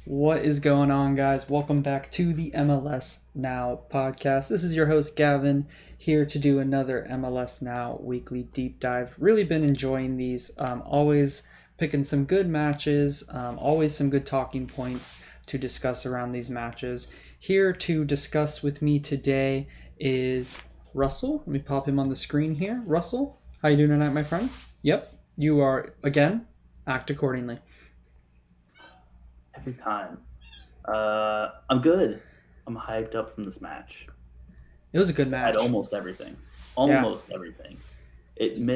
What is going on, guys? Welcome back to the MLS Now podcast. This is your host, Gavin, here to do another MLS Now weekly deep dive. Really been enjoying these. Always picking some good matches, always some good talking points to discuss around these matches. Here to discuss with me today is Russell. Let me pop him on the screen here. Russell, how you doing tonight, my friend? Yep, you are, again, act accordingly. Every time. I'm good. I'm hyped up from this match. It was a good It had match. almost everything. Yeah. Almost everything. It Just about.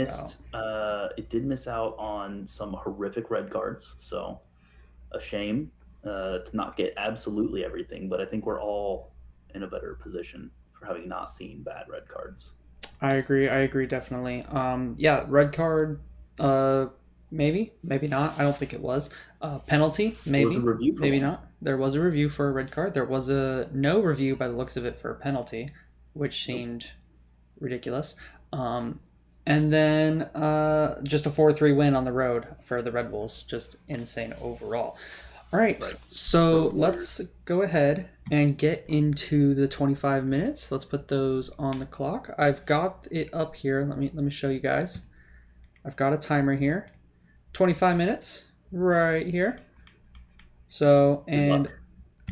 missed. It did miss out on some horrific red cards. So a shame to not get absolutely everything. But I think we're all in a better position for having not seen bad red cards. I agree. I agree definitely. Yeah, red card. Uh, maybe not. I don't think it was. Penalty, There was a maybe, review for maybe one. not. There was a review for a red card. There was a no review by the looks of it for a penalty, which Nope. seemed ridiculous. Um, and then just a 4-3 win on the road for the Red Bulls. Just insane overall. All right, Right. For so the Warriors. let's go ahead and get into the 25 minutes. Let's put those on the clock. I've got it up here. Let me show you guys. I've got a timer here. 25 minutes right here. So, Good and luck.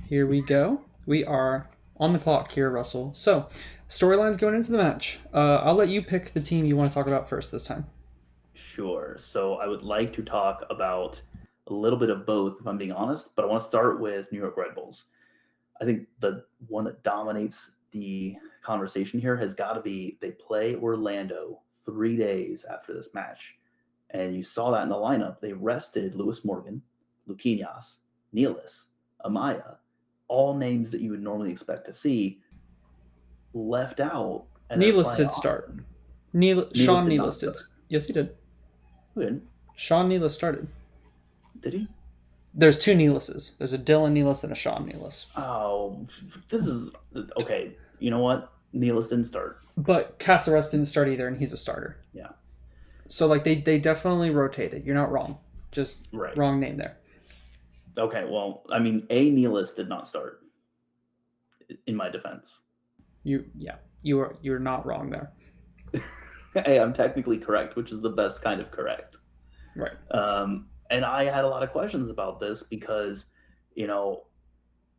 here we go. We are on the clock here, Russell. So, storylines going into the match. I'll let you pick the team you want to talk about first this time. Sure. So I would like to talk about a little bit of both, if I'm being honest, but I want to start with New York Red Bulls. I think the one that dominates the conversation here has got to be they play Orlando 3 days after this match. And you saw that in the lineup. They rested Lewis Morgan, Luquinhas, Nealis, Amaya, all names that you would normally expect to see left out, and they're Needless playing did start. Austin. Nealis Sean did not Needless did. start. Yes, he did. Who didn't? Sean Needless started. Did he? There's two Needlesses. There's a Dylan Needless and a Sean Needless. Oh, this is okay. You know what? Nealis didn't start. But Caceres didn't start either, and he's a starter. Yeah, So like they definitely rotated. You're not wrong. Just right. wrong name there. Okay, well, I mean, a Nealis did not start. In my defense, You're not wrong there. hey, I'm technically correct, which is the best kind of correct. Right. And I had a lot of questions about this because, you know,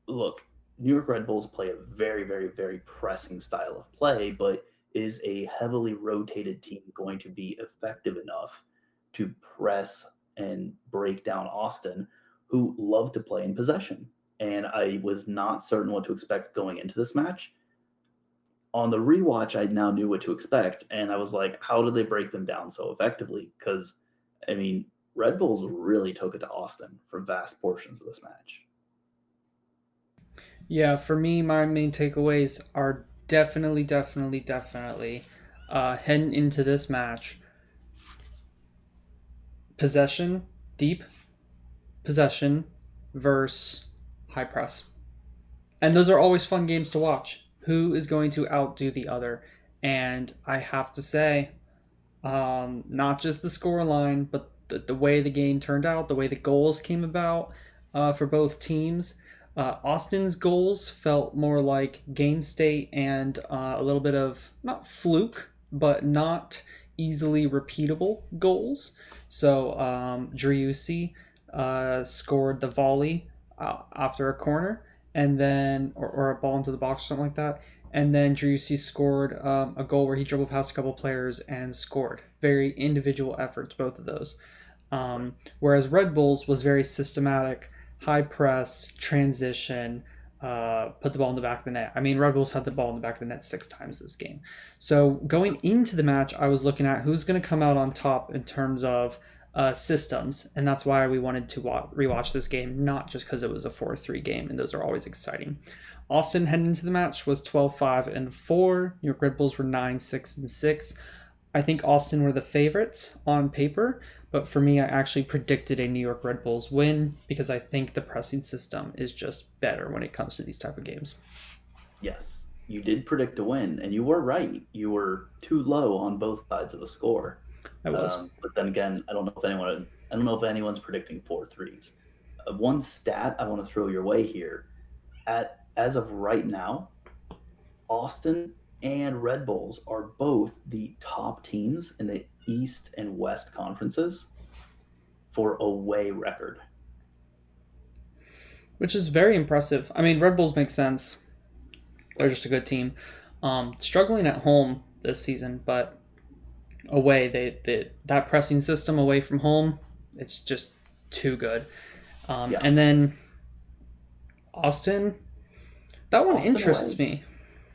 look, New York Red Bulls play a very, very, very pressing style of play, but is a heavily rotated team going to be effective enough to press and break down Austin, who love to play in possession? And I was not certain what to expect going into this match. On the rewatch, I now knew what to expect, and I was like, how did they break them down so effectively? Because, I mean, Red Bulls really took it to Austin for vast portions of this match. Yeah, for me, my main takeaways are definitely heading into this match. Possession, deep possession versus high press. And those are always fun games to watch. Who is going to outdo the other? And I have to say, not just the score line, but the way the game turned out, the way the goals came about for both teams. Austin's goals felt more like game state and a little bit of not fluke, but not easily repeatable goals. So Driussi scored the volley after a corner, and then or a ball into the box or something like that. And then Driussi scored a goal where he dribbled past a couple players and scored. Very individual efforts, both of those. Whereas Red Bulls was very systematic, high press, transition, put the ball in the back of the net. I mean, Red Bulls had the ball in the back of the net 6 times this game. So going into the match, I was looking at who's going to come out on top in terms of systems, and that's why we wanted to rewatch this game, not just because it was a 4-3 game, and those are always exciting. Austin heading into the match was 12-5-4. New York Red Bulls were 9-6-6. I think Austin were the favorites on paper, but for me, I actually predicted a New York Red Bulls win because I think the pressing system is just better when it comes to these type of games. Yes, you did predict a win, and you were right. You were too low on both sides of the score. I was. But then again, I don't know if anyone's predicting 4 threes. One stat I want to throw your way here. As of right now, Austin and Red Bulls are both the top teams in the East and West conferences for away record. Which is very impressive. I mean, Red Bulls make sense. They're just a good team. Struggling at home this season, but away, that pressing system away from home, it's just too good. Yeah. And then Austin, that one Austin interests away.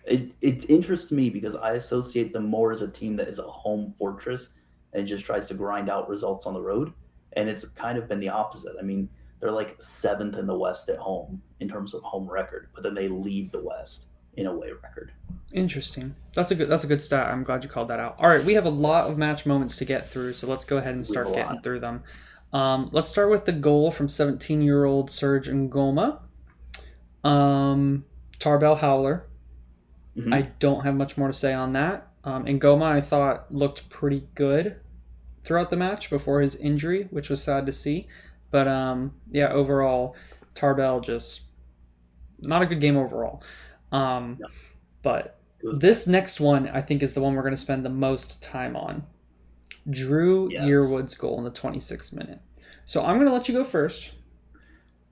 me. It interests me because I associate them more as a team that is a home fortress and just tries to grind out results on the road. And it's kind of been the opposite. I mean, they're like seventh in the West at home in terms of home record, but then they lead the West in away record. Interesting. That's a good stat. I'm glad you called that out. All right, we have a lot of match moments to get through, so let's go ahead and We have a start getting lot. through them. Let's start with the goal from 17-year-old Serge Ngoma. Tarbell Howler. Mm-hmm. I don't have much more to say on that. Ngoma, I thought, looked pretty good throughout the match before his injury, which was sad to see. But yeah, overall, Tarbell just not a good game overall. No, But it was this next one, I think, is the one we're going to spend the most time on. Drew yes. Yearwood's goal in the 26th minute. So I'm going to let you go first.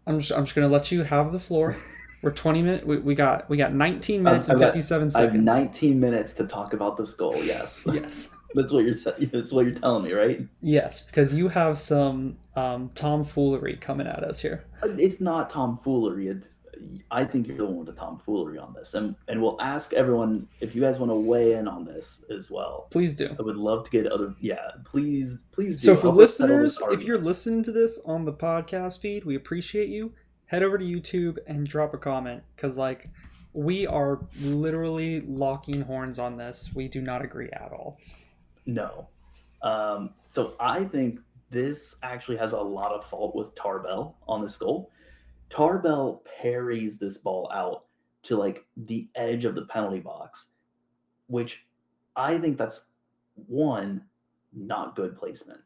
I'm just going to let you have the floor. We're 20 minutes. We got 19 minutes and 57 I have seconds. 19 minutes to talk about this goal. Yes. Yes. That's what you're telling me, right? Yes, because you have some tomfoolery coming at us here. It's not tomfoolery. I think you're the one with the tomfoolery on this, and we'll ask everyone if you guys want to weigh in on this as well. Please do. I would love to get other. Yeah, please do. So for listeners, if you're listening to this on the podcast feed, we appreciate you. Head over to YouTube and drop a comment, because like we are literally locking horns on this. We do not agree at all. No. So I think this actually has a lot of fault with Tarbell on this goal. Tarbell parries this ball out to like the edge of the penalty box, which I think that's one, not good placement.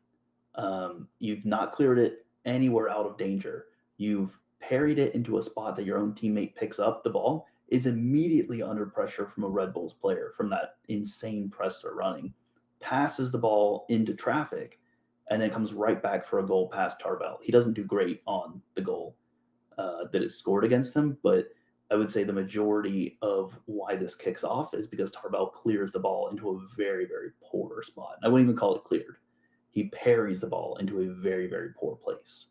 You've not cleared it anywhere out of danger. You've parried it into a spot that your own teammate picks up the ball, is immediately under pressure from a Red Bulls player from that insane press they're running, passes the ball into traffic, and then comes right back for a goal past Tarbell. He doesn't do great on the goal that is scored against him, but I would say the majority of why this kicks off is because Tarbell clears the ball into a very, very poor spot. I wouldn't even call it cleared. He parries the ball into a very, very poor place.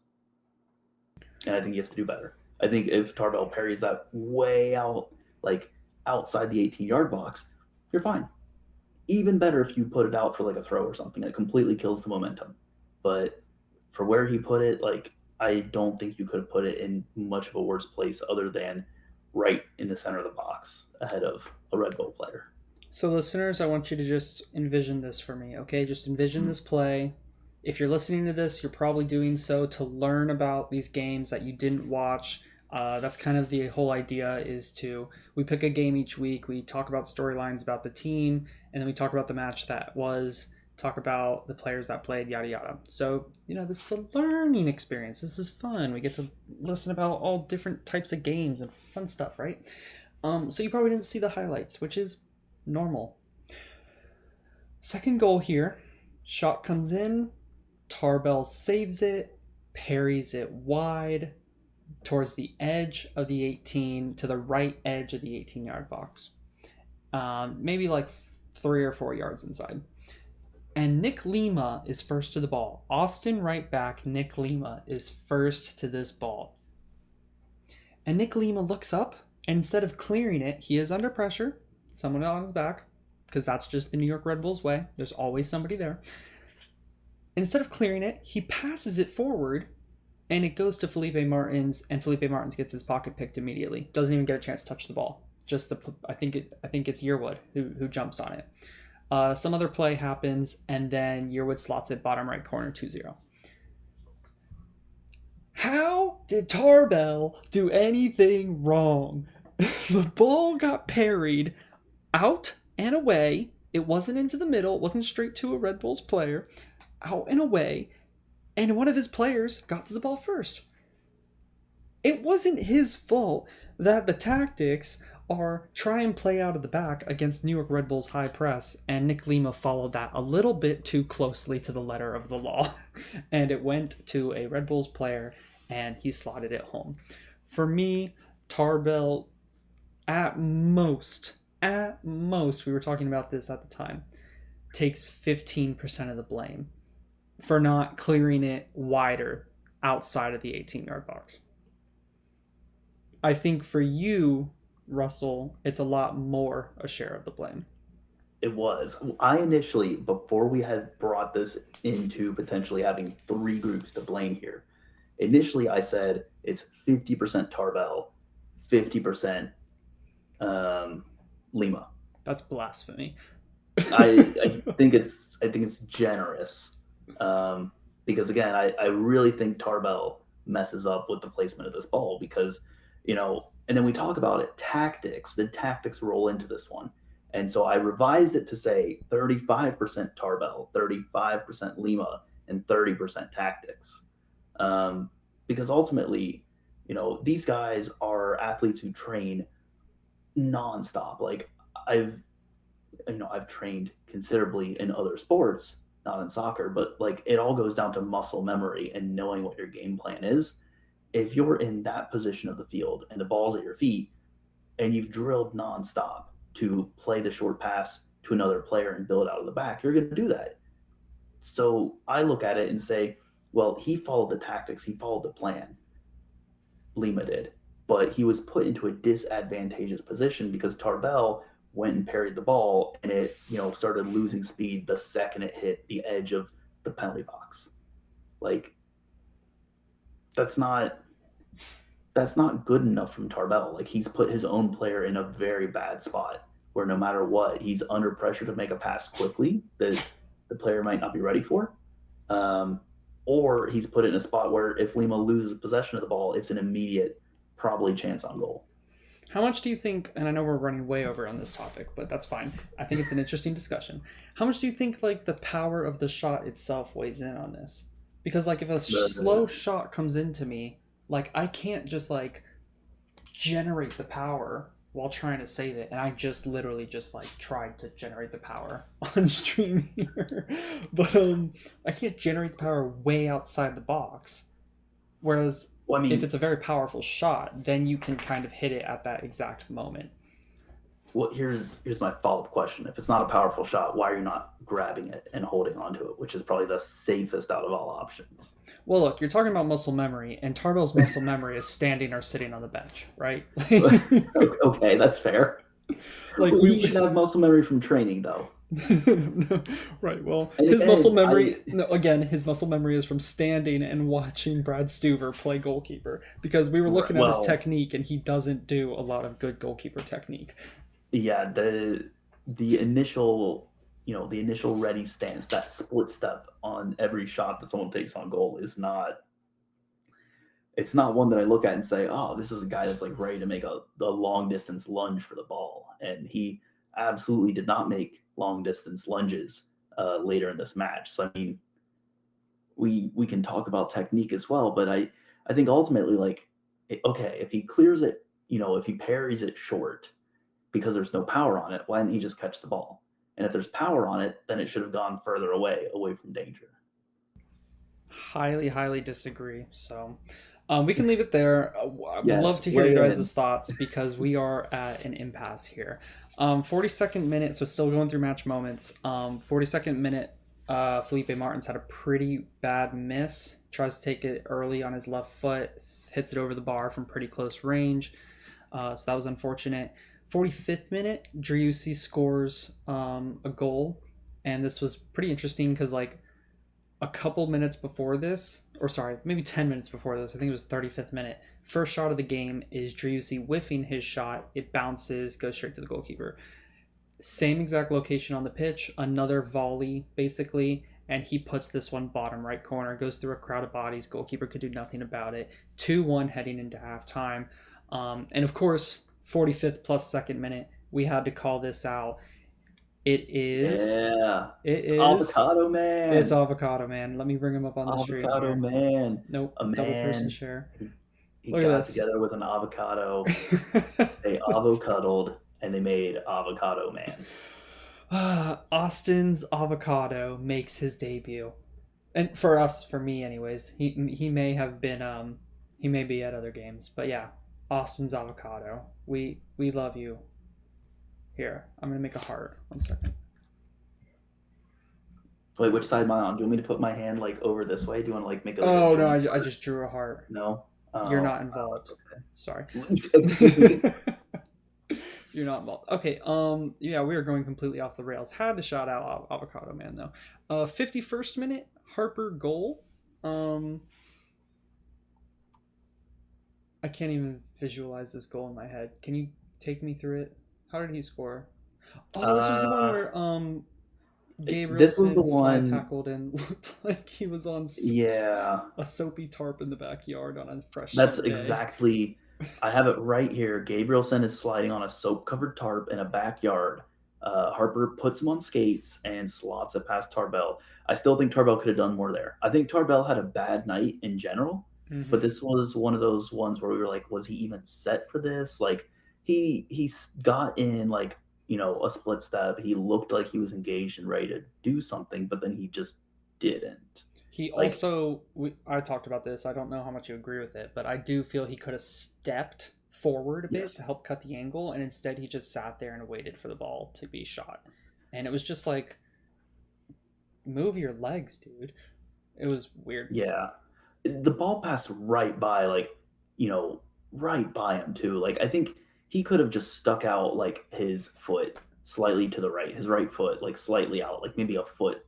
And I think he has to do better. I think if Tarbell parries that way out, like outside the 18-yard box, you're fine. Even better if you put it out for like a throw or something. It completely kills the momentum. But for where he put it, like, I don't think you could have put it in much of a worse place other than right in the center of the box ahead of a Red Bull player. So listeners, I want you to just envision this for me, okay? Just envision this play. If you're listening to this, you're probably doing so to learn about these games that you didn't watch. That's kind of the whole idea, is we pick a game each week, we talk about storylines about the team, and then we talk about the match that was, talk about the players that played, yada yada. So, this is a learning experience. This is fun. We get to listen about all different types of games and fun stuff, right? So you probably didn't see the highlights, which is normal. Second goal here, shot comes in, Tarbell saves it, parries it wide towards the edge of the 18, to the right edge of the 18-yard box. Maybe like 3 or 4 yards inside. And Nick Lima is first to the ball. Austin right back, Nick Lima is first to this ball. And Nick Lima looks up, and instead of clearing it, he is under pressure, someone on his back, because that's just the New York Red Bulls way. There's always somebody there. Instead of clearing it, he passes it forward, and it goes to Felipe Martins, and Felipe Martins gets his pocket picked immediately. Doesn't even get a chance to touch the ball. I think it's Yearwood who jumps on it. Some other play happens, and then Yearwood slots it bottom right corner 2-0. How did Tarbell do anything wrong? The ball got parried out and away. It wasn't into the middle. It wasn't straight to a Red Bulls player. Out and away. And one of his players got to the ball first. It wasn't his fault that the tactics are try and play out of the back against New York Red Bulls high press, and Nick Lima followed that a little bit too closely to the letter of the law, and it went to a Red Bulls player, and he slotted it home. For me, Tarbell, at most, we were talking about this at the time, takes 15% of the blame for not clearing it wider outside of the 18-yard box. I think for you, Russell, it's a lot more a share of the blame. It was. I initially, before we had brought this into potentially having three groups to blame here, initially I said it's 50% Tarbell, 50% Lima. That's blasphemy. I think it's generous, because again, I really think Tarbell messes up with the placement of this ball because, and then we talk about it, tactics. The tactics roll into this one, and so I revised it to say 35% Tarbell, 35% Lima, and 30% tactics, because ultimately, these guys are athletes who train nonstop. Like I've I've trained considerably in other sports, not in soccer, but like it all goes down to muscle memory and knowing what your game plan is. If you're in that position of the field and the ball's at your feet and you've drilled nonstop to play the short pass to another player and build out of the back, you're going to do that. So I look at it and say, well, he followed the tactics, he followed the plan. Lima did, but he was put into a disadvantageous position because Tarbell went and parried the ball, and it started losing speed the second it hit the edge of the penalty box. Like that's not good enough from Tarbell. Like he's put his own player in a very bad spot where no matter what, he's under pressure to make a pass quickly that the player might not be ready for. Um, or he's put it in a spot where if Lima loses possession of the ball, it's an immediate, probably chance on goal. How much do you think, and I know we're running way over on this topic, but that's fine. I think it's an interesting discussion. How much do you think like the power of the shot itself weighs in on this? Because like if a slow The, shot comes into me, like I can't just like generate the power while trying to save it, and I just literally just like tried to generate the power on stream here. But I can't generate the power way outside the box. Whereas well, I if mean, it's a very powerful shot, then you can kind of hit it at that exact moment. well, here's my follow up question. If it's not a powerful shot, why are you not grabbing it and holding onto it, which is probably the safest out of all options? Well, look, you're talking about muscle memory, and Tarbell's muscle memory is standing or sitting on the bench, right? Okay, that's fair. Like Well, we you should have muscle memory from training, though. no, right. Well, And his muscle again, memory. No, again, his muscle memory is from standing and watching Brad Stuver play goalkeeper because we were looking at his well, technique, and he doesn't do a lot of good goalkeeper technique. yeah, the initial, the initial ready stance, that split step on every shot that someone takes on goal is not. It's not one that I look at and say, "Oh, this is a guy that's like ready to make a long distance lunge for the ball," and he absolutely did not make long distance lunges later in this match. So I mean, we can talk about technique as well, but I think ultimately like okay, if he clears it, if he parries it short because there's no power on it, why didn't he just catch the ball? And if there's power on it, then it should have gone further away from danger. Highly, highly disagree. So, we can leave it there. I would love Yes, to hear weigh your in. guys' thoughts because we are at an impasse here. 42nd minute, so still going through match moments. 42nd minute, Felipe Martins had a pretty bad miss. Tries to take it early on his left foot, hits it over the bar from pretty close range. So that was unfortunate. 45th minute, Driussi scores a goal, and this was pretty interesting because like a couple minutes before this, or sorry, maybe 10 minutes before this, I think it was 35th minute. First shot of the game is Driussi whiffing his shot. It bounces, goes straight to the goalkeeper. Same exact location on the pitch, another volley basically, and he puts this one bottom right corner, goes through a crowd of bodies. Goalkeeper could do nothing about it. 2-1 heading into halftime. And of course, 45th plus second minute, we had to call this out. It is. Yeah. It It's is. Avocado It's Man. Avocado Man. Let me bring him up on the stream Avocado here. Man. Nope. A Double person man share. who He Look at got this. together with an avocado. They avocuddled and they made Avocado Man. Austin's avocado makes his debut, and for us, for me, anyways, he may have been he may be at other games, but yeah, Austin's avocado. We love you. Here, I'm gonna make a heart. 1 second. Wait, which side am I on? Do you want me to put my hand like over this way? Do you want to like make a, like a Oh no, joint I heart? just drew a heart. No. You're Oh, not involved. Sorry. that's okay. Excuse me. You're not involved. Okay. Yeah, we are going completely off the rails. Had to shout out Avocado Man though. 51st minute Harper goal. Um, I can't even visualize this goal in my head. Can you take me through it? How did he score? Oh, this was the one Uh, where this was the Gabrielson slide one. tackled and looked like he was on Yeah, a soapy tarp in the backyard on a fresh that's summer day. exactly. I have it right here. Gabrielson is sliding on a soap-covered tarp in a backyard. Harper puts him on skates and slots it past Tarbell. I still think Tarbell could have done more there. I think Tarbell had a bad night in general, but Mm-hmm. this was one of those ones where we were like, was he even set for this? Like he got in like a split step. He looked like he was engaged and ready to do something, but then he just didn't. He Like also, I talked about this. I don't know how much you agree with it, but I do feel he could have stepped forward a bit yes, to help cut the angle, and instead he just sat there and waited for the ball to be shot. And it was just like, move your legs, dude. It was weird. yeah. The ball passed right by, like, right by him too. Like I think he could have just stuck out like his foot slightly to the right, his right foot like slightly out, like maybe a foot,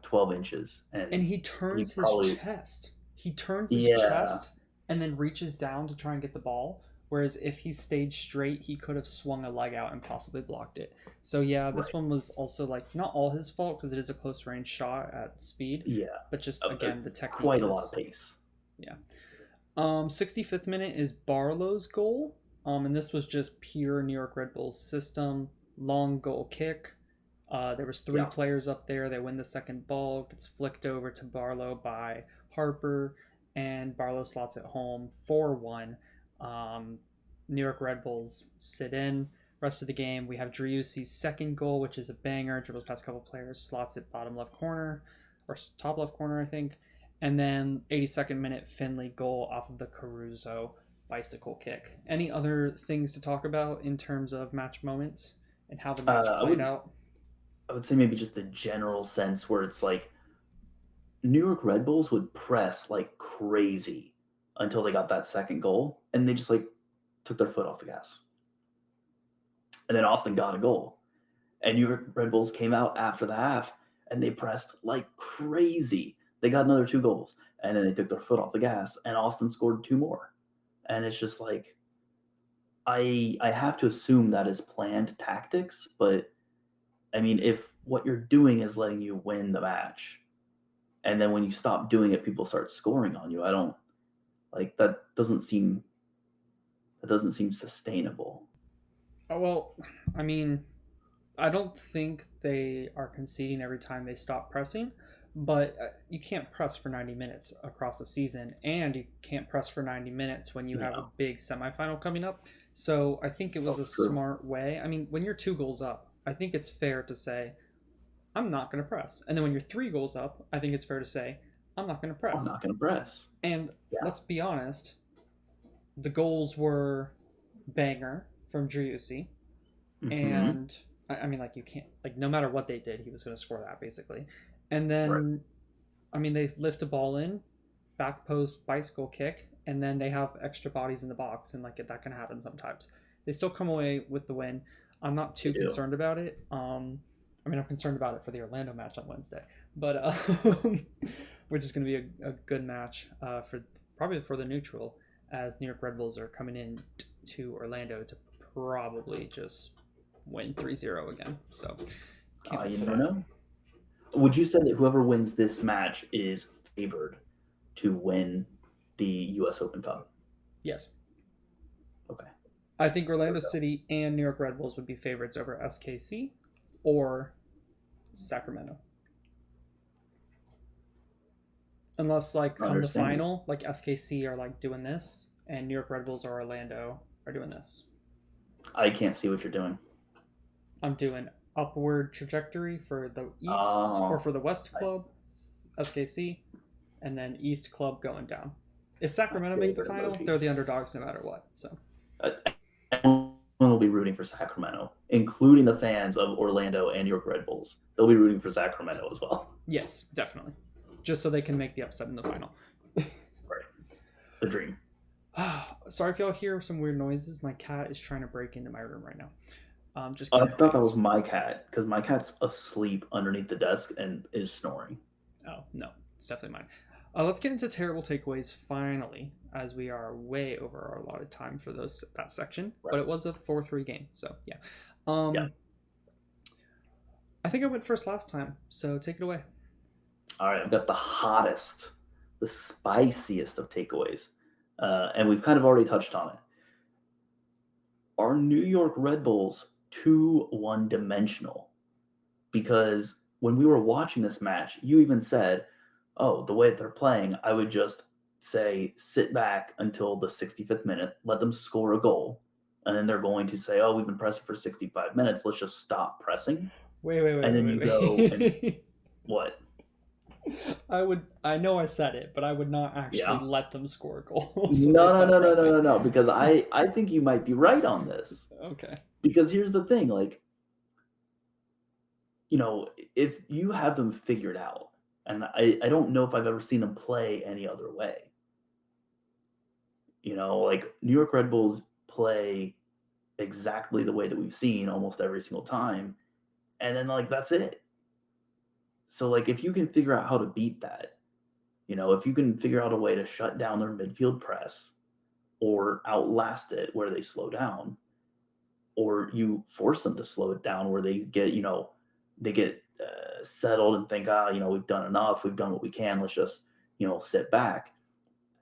12 inches, And and he he turns his probably chest. He turns his yeah, chest and then reaches down to try and get the ball. Whereas if he stayed straight, he could have swung a leg out and possibly blocked it. So yeah, this right, one was also like not all his fault because it is a close range shot at speed, yeah, but just uh, uh, again the technique quite a lot of is pace. yeah. 65th minute is Barlow's goal. And this was just pure New York Red Bulls system. Long goal kick. There was three Yeah, players up there. They win the second ball. Gets flicked over to Barlow by Harper, and Barlow slots it home 4-1. Um, New York Red Bulls sit in. Rest of the game, we have Driussi's second goal, which is a banger. Dribbles past a couple players, slots it bottom left corner, or top left corner, I think. And then 82nd minute Finley goal off of the Caruso bicycle kick. Any other things to talk about in terms of match moments and how the match I played would out? I would say maybe just the general sense where it's like New York Red Bulls would press like crazy until they got that second goal, and they just like took their foot off the gas. And then Austin got a goal. And New York Red Bulls came out after the half and they pressed like crazy. They got another two goals, and then they took their foot off the gas, and Austin scored two more. And it's just like I have to assume that is planned tactics, but I mean, if what you're doing is letting you win the match, and then when you stop doing it, people start scoring on you. I don't like that. Doesn't seem sustainable. Oh, well, I mean, I don't think they are conceding every time they stop pressing, but you can't press for 90 minutes across the season, and you can't press for 90 minutes when you have a No, big semifinal coming up. So I think it was a also true. smart way. I mean, when you're 2 goals up, I think it's fair to say, I'm not going to press. And then when you're 3 goals up, I think it's fair to say, I'm not going to I'm press. not going to press. And Yeah. let's be honest, the goals were banger from Driussi, Hmm. and I mean, like you can't like no matter what they did, he was going to score that basically. And Right. then, I mean, they lift a ball in, back post bicycle kick, and then they have extra bodies in the box, and like that can happen sometimes. They still come away with the win. I'm not They too do. concerned about it. I mean, I'm concerned about it for the Orlando match on Wednesday, but which is going to be a good match for probably for the neutral, as New York Red Bulls are coming in to Orlando to probably just win 3-0 again. So can't wait You for never that. know. Would you say that whoever wins this match is favored to win the U.S. Open Cup? Yes. Okay. I think There Orlando we go. City and New York Red Bulls would be favorites over SKC or Sacramento. Unless like come the Understandable. final, like SKC are like doing this, and New York Red Bulls or Orlando are doing this. I can't see what you're doing. I'm doing upward trajectory for the East or Oh, for the West I, club, SKC, and then East club going down. If my Sacramento make the favorite final, emoji. they're the underdogs no matter what. So Uh, Everyone will be rooting for Sacramento, including the fans of Orlando and New York Red Bulls. They'll be rooting for Sacramento as well. yes, definitely, just so they can make the upset in the final. Right. The dream. Sorry if y'all hear some weird noises. My cat is trying to break into my room right now. Just I give me thought that was pause. my cat because my cat's asleep underneath the desk and is snoring. Oh no, it's definitely mine. Let's get into terrible takeaways finally, as we are way over our allotted time for that section. But Right. it was a 4-3 game, so yeah. Yeah. I think I went first last time, so take it away. All right. I've got the hottest, the spiciest of takeaways. And we've kind of already touched on it. Are New York Red Bulls too one dimensional? Because when we were watching this match, you even said, oh, the way that they're playing, I would just say sit back until the 65th minute, let them score a goal, and then they're going to say, oh, we've been pressing for 65 minutes, let's just stop pressing. Wait, wait, wait, And then wait, you go and wait, wait. what? I know I said it, but I would not actually Yeah. let them score a goal, so they No, no, stop no, no, no, pressing. no, no. Because I think you might be right on this. Okay. Because here's the thing, like, if you have them figured out, and I don't know if I've ever seen them play any other way. Like New York Red Bulls play exactly the way that we've seen almost every single time, and then like that's it. So like if you can figure out how to beat that, if you can figure out a way to shut down their midfield press or outlast it where they slow down, or you force them to slow it down where they get settled and think, we've done enough, we've done what we can, let's just sit back.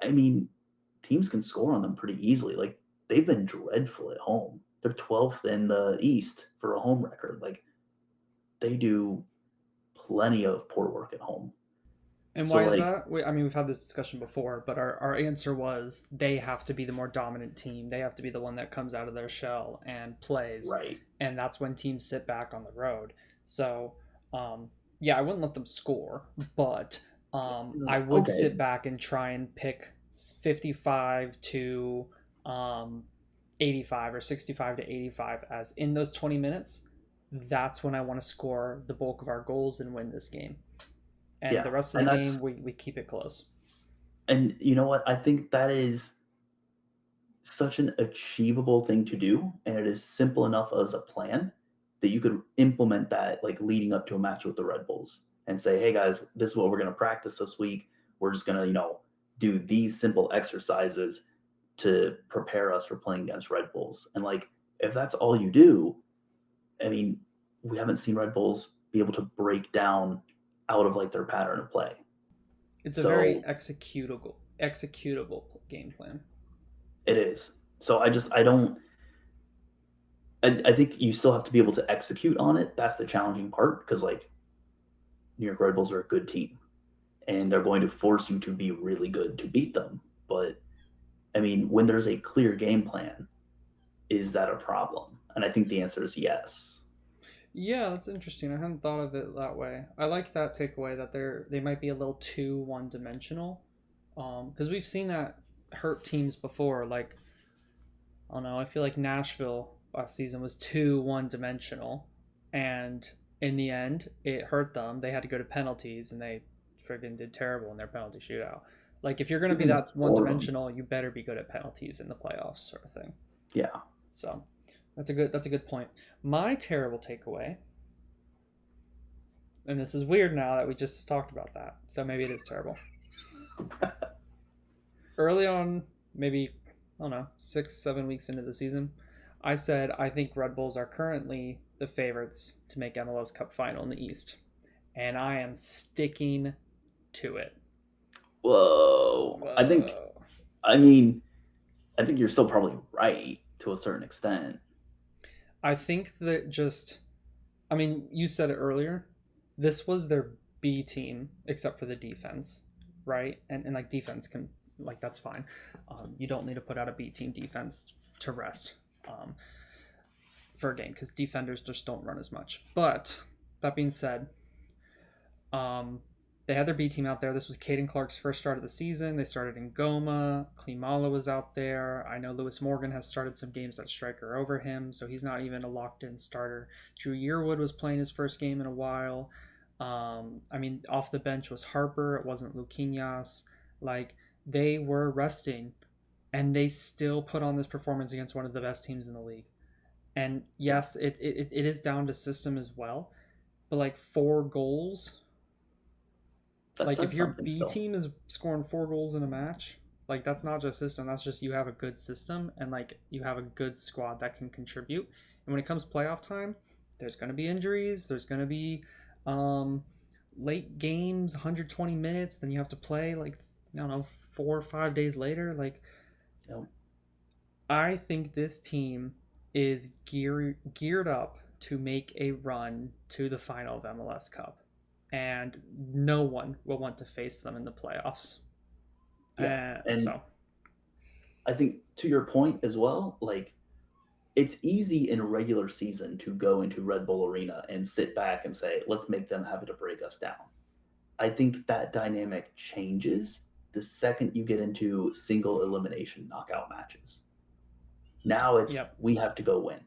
I mean, teams can score on them pretty easily. Like they've been dreadful at home. They're 12th in the East for a home record. Like they do plenty of poor work at home. And So why is like, that? I mean, we've had this discussion before, but our answer was they have to be the more dominant team. They have to be the one that comes out of their shell and plays. right. And that's when teams sit back on the road. So, yeah, I wouldn't let them score, but I would Okay. sit back and try and pick 55 to 85 or 65 to 85 as in those 20 minutes. That's when I want to score the bulk of our goals and win this game, and Yeah. the rest of the And game that's we keep it close. and you know what? I think that is such an achievable thing to do, and it is simple enough as a plan that you could implement that like leading up to a match with the Red Bulls and say, "Hey guys, this is what we're going to practice this week. We're just going to, do these simple exercises to prepare us for playing against Red Bulls." And like if that's all you do, I mean, we haven't seen Red Bulls be able to break down out of like their pattern of play. It's a very So executable game plan. it is. So I don't I think you still have to be able to execute on it. That's the challenging part because like New York Red Bulls are a good team and they're going to force you to be really good to beat them. But I mean, when there's a clear game plan, is that a problem? And I think the answer is yes. Yeah, that's interesting. I hadn't thought of it that way. I like that takeaway that they might be a little too one dimensional, because we've seen that hurt teams before. Like I don't know, I feel like Nashville last season was too one dimensional, and in the end, it hurt them. They had to go to penalties, and they friggin' did terrible in their penalty shootout. Like if you're gonna You be can that one score them. dimensional, you better be good at penalties in the playoffs, sort of thing. Yeah. So that's a good point. My terrible takeaway, and this is weird now that we just talked about that, so maybe it is terrible. Early on, maybe I don't know, 6, 7 weeks into the season, I said I think Red Bulls are currently the favorites to make MLS Cup final in the East, and I am sticking to it. Whoa. Whoa. I mean, I think you're still probably right to a certain extent. I think that I mean, you said it earlier. This was their B team, except for the defense. right? And like defense can, like, that's fine. You don't need to put out a B team defense to rest for a game because defenders just don't run as much. But that being said, um, they had their B team out there. This was Caden Clark's first start of the season. They started in Goma. Klimala was out there. I know Lewis Morgan has started some games at striker over him, so he's not even a locked-in starter. Drew Yearwood was playing his first game in a while. I mean, off the bench was Harper. It wasn't Luquinhas. Like, they were resting, and they still put on this performance against one of the best teams in the league. And Yeah, yes, it is down to system as well, but like 4 goals, that like if says your something B still. team is scoring 4 goals in a match, like that's not just system, that's just you have a good system and like you have a good squad that can contribute. And when it comes playoff time, there's going to be injuries, there's going to be um late games, 120 minutes, then you have to play like, I don't know, 4 or 5 days later. Like, You know, I think this team is geared up to make a run to the final of MLS Cup, and no one will want to face them in the playoffs. yeah, and So, I think to your point as well, like it's easy in a regular season to go into Red Bull Arena and sit back and say, let's make them have to break us down. I think that dynamic changes the second you get into single elimination knockout matches. Now it's yep, we have to go win,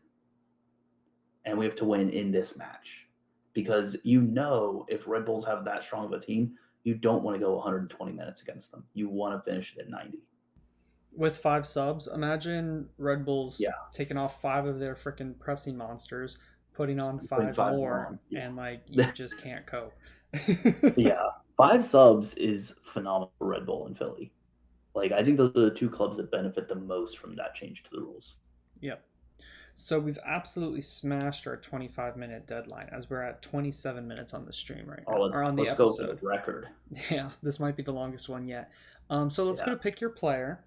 and we have to win in this match because you know if Red Bulls have that strong of a team, you don't want to go 120 minutes against them. You want to finish it at 90. with 5 subs, imagine Red Bulls Yeah, taking off 5 of their freaking pressing monsters, putting on putting 5 more more, on. and like Yeah, you just can't cope. yeah. 5 subs is phenomenal for Red Bull and Philly. Like I think those are the two clubs that benefit the most from that change to the rules. Yep. So we've absolutely smashed our 25-minute deadline as we're at 27 minutes on the stream right Oh, now, or on the let's go for the episode. record. Yeah, this might be the longest one yet. So let's go Yeah. to pick your player.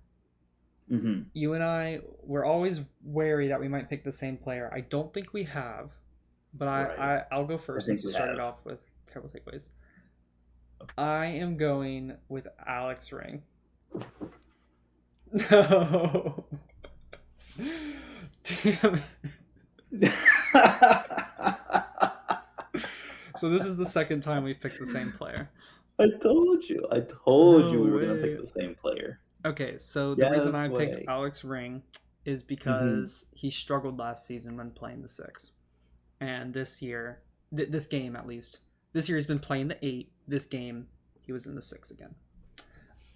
Hmm. You and I, we're always wary that we might pick the same player. I don't think we have, but Right. I'll go I first since think you we started have. off with terrible takeaways. I am going with Alex Ring. No. Damn it. So this is the second time we've picked the same player. I told you. I told you No we were gonna pick way. the same player. Okay, so the reason Yes I picked way. Alex Ring is Hmm. because he struggled last season when playing the 6. And this year, this game at least, this year he's been playing the 8. This game, he was in the 6 again.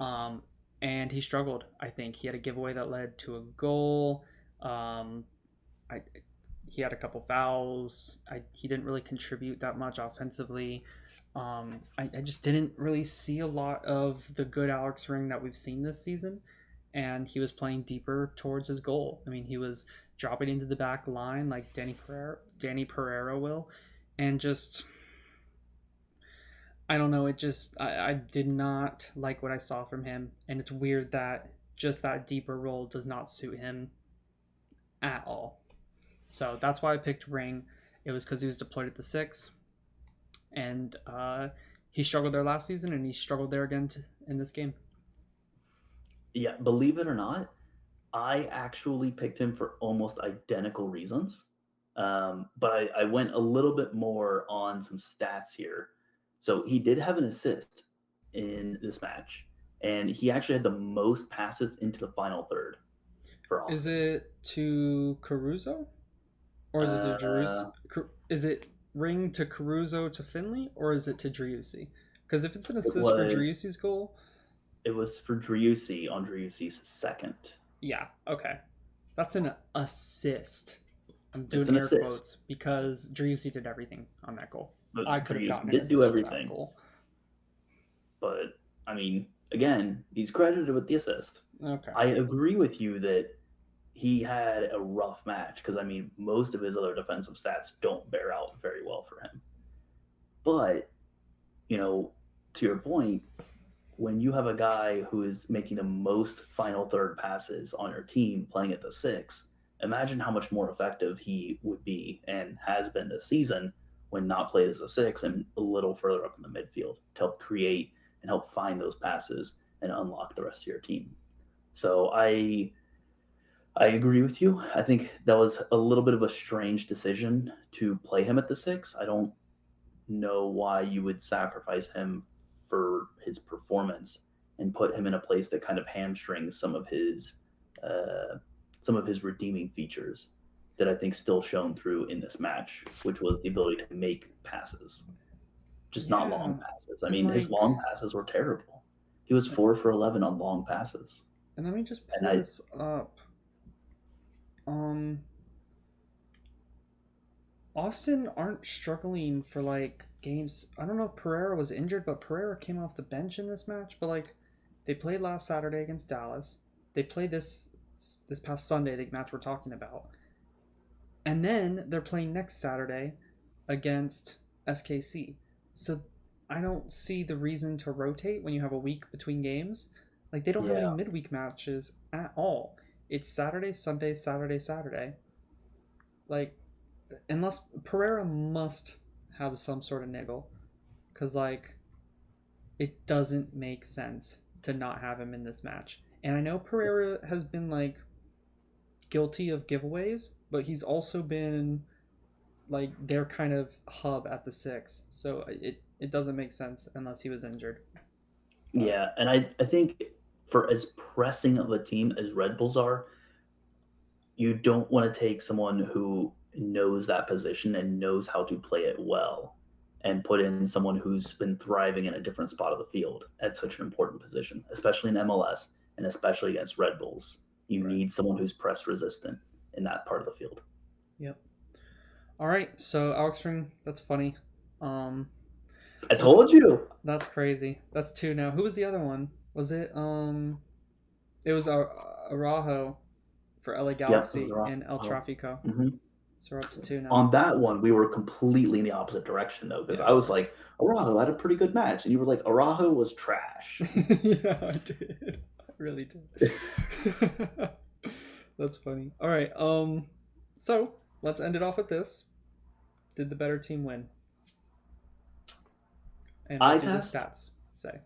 Um, and he struggled. I think he had a giveaway that led to a goal. Um, I he had a couple fouls. He didn't really contribute that much offensively. I just didn't really see a lot of the good Alex Ring that we've seen this season, and he was playing deeper towards his goal. I mean, he was dropping into the back line like Danny Pereira will, and just, I don't know. It just, I did not like what I saw from him, and it's weird that just that deeper role does not suit him at all. So that's why I picked Ring. It was because he was deployed at the 6, and he struggled there last season, and he struggled there again in this game. Yeah, believe it or not, I actually picked him for almost identical reasons. But I went a little bit more on some stats here. So he did have an assist in this match, and he actually had the most passes into the final third for Is Austin. it to Caruso, or is it to Driussi? Uh, Is it Ring to Caruso to Finley, or is it to Driussi? Because if it's an it assist for was Driussi's goal, it was for Driussi on Driussi's second. yeah, okay, that's an assist. I'm It's doing an air assist, quotes because Driussi did everything on that goal. I but could have Driussi gotten an did do assist for that everything. goal. But I mean, again, he's credited with the assist. Okay. I agree with you that he had a rough match because I mean, most of his other defensive stats don't bear out very well for him. But you know, to your point, when you have a guy who is making the most final third passes on your team playing at the 6, imagine how much more effective he would be and has been this season when not played as a 6 and a little further up in the midfield to help create and help find those passes and unlock the rest of your team. So I agree with you. I think that was a little bit of a strange decision to play him at the 6. I don't know why you would sacrifice him for his performance and put him in a place that kind of hamstrings uh, some of his redeeming features that I think still shone through in this match, which was the ability to make passes, just not long Yeah, passes. I and mean, his like, long passes were terrible. He was 4 for 11 on long passes, and let me just and pull this up. Um, Austin aren't struggling for like games. I don't know if Pereira was injured, but Pereira came off the bench in this match. But like, they played last Saturday against Dallas. They played this past Sunday, the match we're talking about, and then they're playing next Saturday against SKC. So I don't see the reason to rotate when you have a week between games. Like they don't have any yeah, midweek matches at all. It's Saturday, Sunday, Saturday, Saturday. Like unless Pereira must have some sort of niggle, because like it doesn't make sense to not have him in this match. And I know Pereira has been like guilty of giveaways, but he's also been like their kind of hub at the 6. So it doesn't make sense unless he was injured. But yeah, and I think for as pressing of a team as Red Bulls are, you don't want to take someone who knows that position and knows how to play it well and put in someone who's been thriving in a different spot of the field at such an important position, especially in MLS and especially against Red Bulls. You right. need someone who's press resistant in that part of the field. Yep. All right. So Alex Ring, that's funny. Um, I let's. told you. That's crazy. That's 2 now. Who was the other one? Was it? It was Araujo for LA Yep, it was Galaxy around. and El Trafico. Mhm. So we're up to 2 now. On that one, we were completely in the opposite direction though, because Yeah, I we was were. like, Araujo had a pretty good match, and you were like, Araujo was trash. Yeah, I did. I really did. That's funny. All right. So let's end it off with this. Did the better team win? And Eye what do the test. stats say?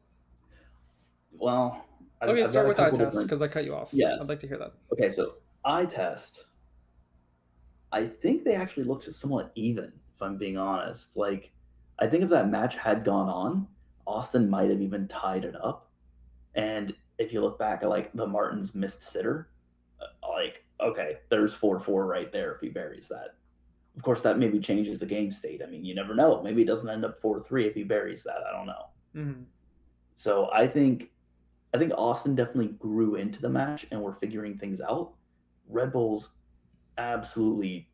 Well, Okay, I've got start a with eye couple test different. because I cut you off. I'd Yes. like to hear that. Okay, so eye test. I think they actually looked somewhat even, if I'm being honest. Like, I think if that match had gone on, Austin might have even tied it up. And if you look back at like the Martins missed sitter, like, okay, there's 4-4 right there if he buries that. Of course, that maybe changes the game state. I mean, you never know. Maybe it doesn't end up 4-3 if he buries that. I don't know. Mm-hmm. So I think Austin definitely grew into the match and were figuring things out. Red Bulls absolutely,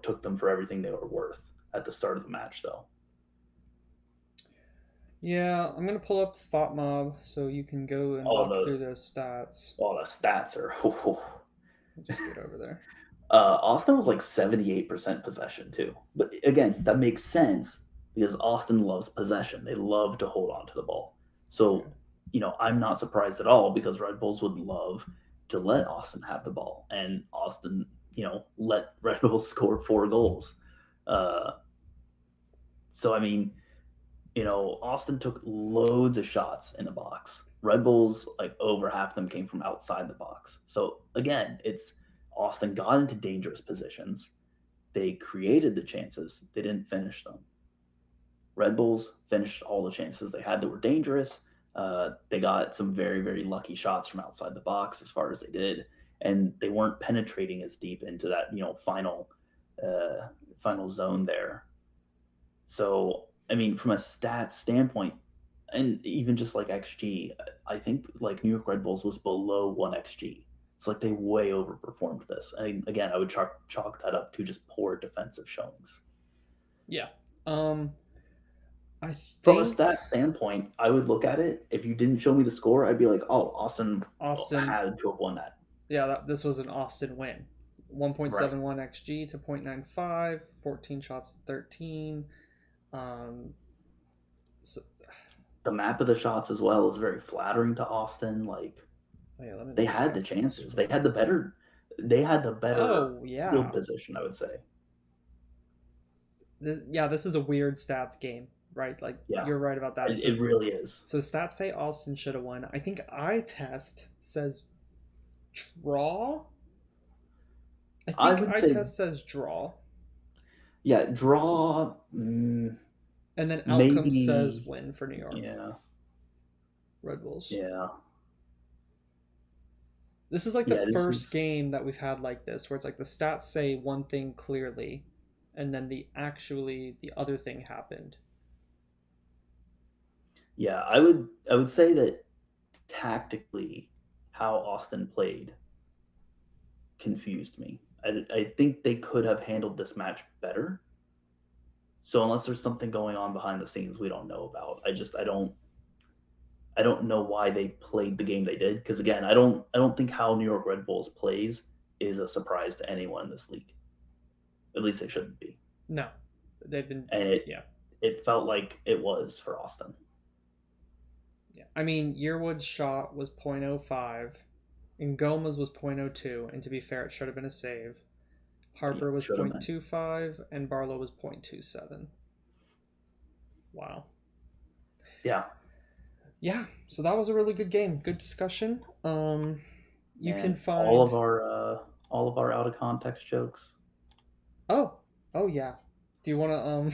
took them for everything they were worth at the start of the match, though. Yeah, I'm gonna pull up Thought Mob so you can go and All walk the through those stats. all the stats are. I'll just get over there. Austin was like 78% possession too, but again, that makes sense because Austin loves possession. They love to hold on to the ball. Okay. So, I'm not surprised at all because Red Bulls would love to let Austin have the ball, and Austin, let Red Bulls score 4 goals. Uh, so I mean, Austin took loads of shots in the box. Red Bulls, like over half of them came from outside the box. So again, it's Austin got into dangerous positions. They created the chances. They didn't finish them. Red Bulls finished all the chances they had that were dangerous. They got some very, very lucky shots from outside the box as far as they did, and they weren't penetrating as deep into that uh, final zone there. So, I mean, from a stats standpoint, and even just like XG, I think like New York Red Bulls was below 1 XG. It's like they way overperformed this. Again, I would chalk that up to just poor defensive showings. Yeah. Um, I From a think stat standpoint, I would look at it. If you didn't show me the score, I'd be like, oh, Austin Austin. had to have won that. Yeah, this was an Austin win. Right. 1.71 xG to 0.95, 14 shots to 13. So, The map of the shots as well is very flattering to Austin. Like oh yeah, let me they look at the had the XG as chances. well. They had the better Oh field yeah, position, I would say. yeah. This is a weird stats game right? Like Yeah, you're right about that. it really is. So stats say Austin should have won. I think eye test says draw. I I think would eye say, test says draw, yeah, draw. and then outcome says Maybe. win for New York Yeah, Red Bulls. yeah, This is like the yeah. This first is. game that we've had like this, where it's like the stats say one thing clearly, and then the other thing happened. Yeah, I would say that tactically, how Austin played confused me. I think they could have handled this match better. So unless there's something going on behind the scenes we don't know about, I don't know why they played the game they did. Because again, I don't think how New York Red Bulls plays is a surprise to anyone in this league. At least it shouldn't be. No, they've been And it yeah. it felt like it was for Austin. Yeah. I mean, Yearwood's shot was .05, and Goma's was .02, and to be fair, it should have been a save. Yeah, Harper was should have been. .25, and Barlow was .27. Wow. Yeah. Yeah, so that was a really good game. Good discussion. You can And all find. of our out of context jokes. Oh, oh yeah. Do you want to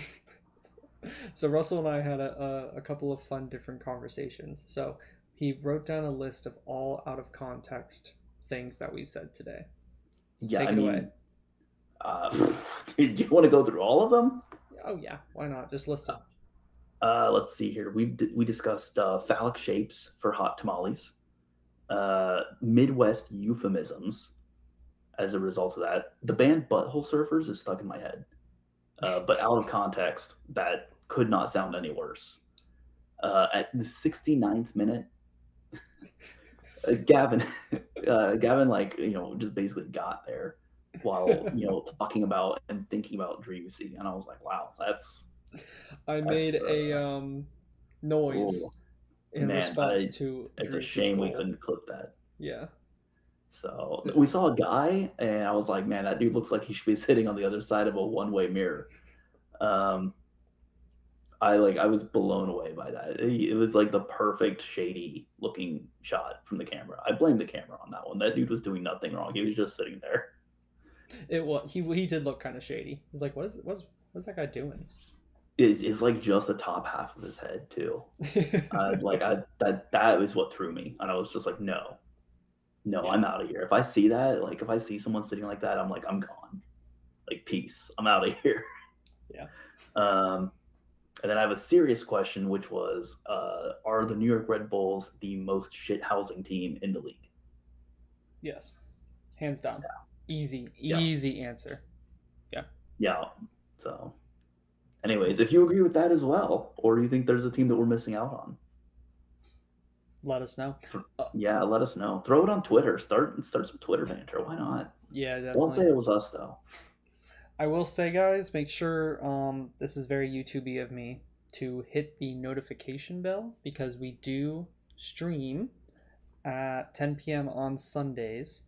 So Russell and I had a couple of fun different conversations. So he wrote down a list of all out of context things that we said today. So Yeah, take I it away. mean, do you want to go through all of them? Oh yeah, why not? Just list them. Let's see here. We discussed phallic shapes for hot tamales, Midwest euphemisms as a result of that. The band Butthole Surfers is stuck in my head, but out of context, that could not sound any worse. At the 69th minute, Gavin, Gavin, like just basically got there while talking about and thinking about Driussi, and I was like, wow, I made that's a noise oh in man, response to it's a Drusi's shame we goal. couldn't clip that. Yeah. So we saw a guy, and I was like, man, that dude looks like he should be sitting on the other side of a one-way mirror. Um, I was blown away by that. It was like the perfect shady looking shot from the camera. I blame the camera on that one. That dude was doing nothing wrong. He was just sitting there. It was he did look kind of shady. He's like, what's that guy doing? It's like just the top half of his head too. That was what threw me, and I was just like, no, Yeah. I'm out of here. If I see that, like if I see someone sitting like that, I'm like, I'm gone. Like peace. I'm out of here. Yeah. And then I have a serious question, which was, are the New York Red Bulls the most shit-housing team in the league? Yes. Hands down. Easy, Yeah. easy answer. Yeah. Yeah. So, anyways, if you agree with that as well, or do you think there's a team that we're missing out on? Let us know. Yeah, let us know. Throw it on Twitter. Start some Twitter banter. Why not? Yeah, definitely. Don't say it was us though. I will say, guys, make sure this is very YouTube-y of me to hit the notification bell because we do stream at 10 p.m. on Sundays.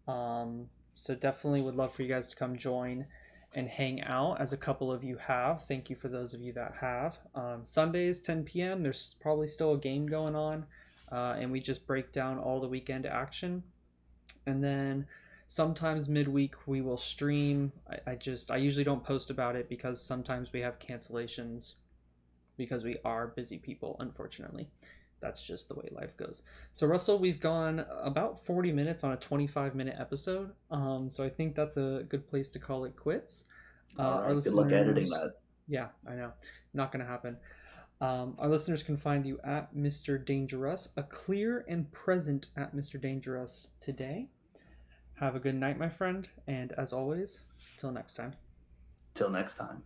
So definitely would love for you guys to come join and hang out, as a couple of you have. Thank you for those of you that have. Sundays, 10 p.m. There's probably still a game going on, and we just break down all the weekend action. And then sometimes midweek we will stream. I usually don't post about it because sometimes we have cancellations because we are busy people, unfortunately. That's just the way life goes. So Russell, we've gone about 40 minutes on a 25-minute episode. So I think that's a good place to call it quits. All right. Good luck editing that. Yeah, I know. Not going to happen. Our listeners can find you at Mr. Dangerous, a clear and present at Mr. Dangerous today. Have a good night, my friend, and as always, till next time. Till next time.